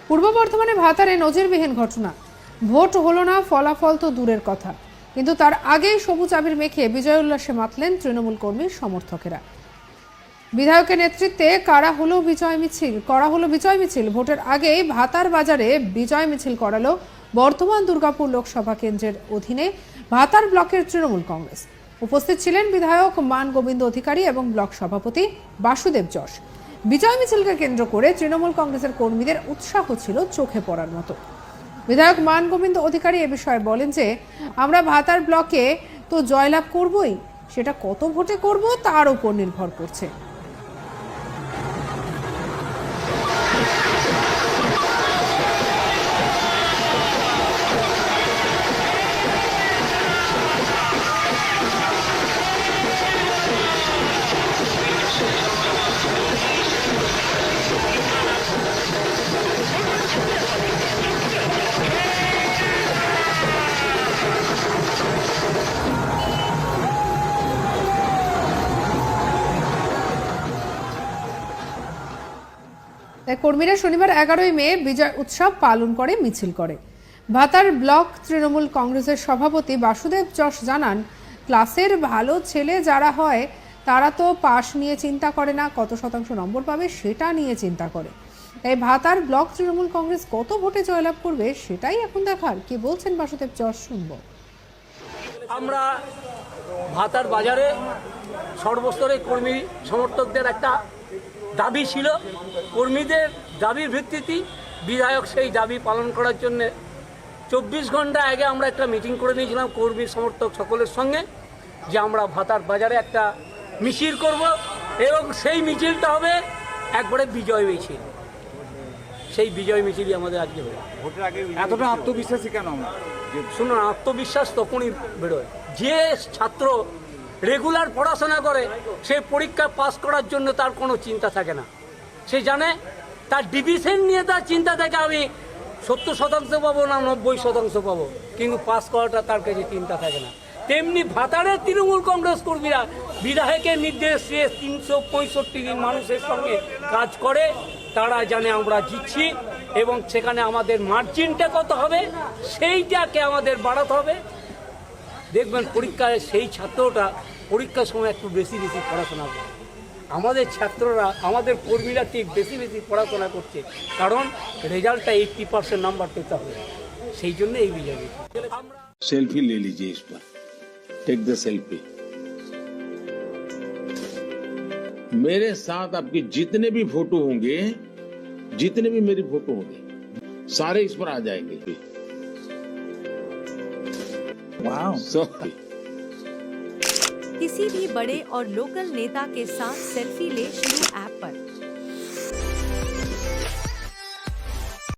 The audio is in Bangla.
পূর্ব বর্ধমানে ভাতারে নজিরবিহীন ঘটনা। ভোট হলো না, ফলাফল তো দূরের কথা, কিন্তু তার আগেই সবুজ আবির মেখে বিজয় উল্লাসে মাতলেন তৃণমূল কর্মীর সমর্থকেরা। বিধায়কের নেতৃত্বে করা হলো বিজয় মিছিল। ভোটের আগেই ভাতার বাজারে বিজয় মিছিল করালো বর্ধমান দুর্গাপুর লোকসভা কেন্দ্রের অধীনে ভাতার ব্লকের তৃণমূল কংগ্রেস। উপস্থিত ছিলেন বিধায়ক মান গোবিন্দ অধিকারী এবং ব্লক সভাপতি বাসুদেব যশ। বিজয় মিছিলকে কেন্দ্র করে তৃণমূল কংগ্রেসের কর্মীদের উৎসাহ ছিল চোখে পড়ার মতো। বিধায়ক মান গোবিন্দ অধিকারী এ বিষয়ে বলেন যে, আমরা ভাতার ব্লকে তো জয়লাভ করবই, সেটা কত ভোটে করব তার উপর নির্ভর করছে। কর্মীরা শনিবার 11ই মে বিজয় উৎসব পালন করে মিছিল করে। ভাতার ব্লক তৃণমূল কংগ্রেসের সভাপতি বাসুদেব যশ জানান, ক্লাসের ভালো ছেলে যারা হয় তারা তো পাশ নিয়ে চিন্তা করে না, কত শতাংশ নম্বর পাবে সেটা নিয়ে চিন্তা করে। তাই ভাতার ব্লক তৃণমূল কংগ্রেস কত ভোটে জয়লাভ করবে সেটাই এখন দেখার। কি বলছেন বাসুদেব যশ শুনবো। আমরা ভাতার বাজারে সর্বস্তরের কর্মী সমর্থকদের একটা দাবি ছিল। কর্মীদের দাবির ভিত্তিতেই বিধায়ক সেই দাবি পালন করার জন্য 24 ঘন্টা আগে আমরা একটা মিটিং করে নিয়েছিলাম কর্মী সমর্থক সকলের সঙ্গে, যে আমরা ভাতার বাজারে একটা মিছিল করব এবং সেই মিছিলটা হবে একবারে বিজয় মিছিল। সেই বিজয় মিছিলই আমাদের আজকে হবে। ভোটের আগে এতটা আত্মবিশ্বাসী কেন আমরা? শুনুন, আত্মবিশ্বাস তখনই বেরোয় যে ছাত্র রেগুলার পড়াশোনা করে, সে পরীক্ষা পাস করার জন্য তার কোনো চিন্তা থাকে না। সে জানে তার ডিভিশন নিয়ে তার চিন্তা থাকে, আমি 70% পাবো না 90% পাবো, কিন্তু পাস করাটা তার কাছে চিন্তা থাকে না। তেমনি ভাতারের তৃণমূল কংগ্রেস কর্মীরা বিধায়কের নির্দেশ দিয়ে 365 দিন মানুষের সঙ্গে কাজ করে। তারা জানে আমরা জিতছি এবং সেখানে আমাদের মার্জিনটা কত হবে সেইটাকে আমাদের বাড়াতে হবে। দেখবেন পরীক্ষায় সেই ছাত্রটা পরীক্ষার সময় একটু বেশি পড়াশোনা করে। আমাদের ছাত্ররা, আমাদের কর্মীরা ঠিক বেশি পড়াশোনা করছে, কারণ রেজাল্টটা 80% নাম্বার পেতে হবে। সেই জন্য এই বিজয়। सेल्फी ले लीजिए इस पर, टेक द सेल्फी। मेरे साथ आपके जितने भी फोटो होंगे, जितने भी मेरी फोटो होंगे, सारे इस पर आ जाएंगे। वाह। किसी भी बड़े और लोकल नेता के साथ सेल्फी ले शुरू ऐप पर।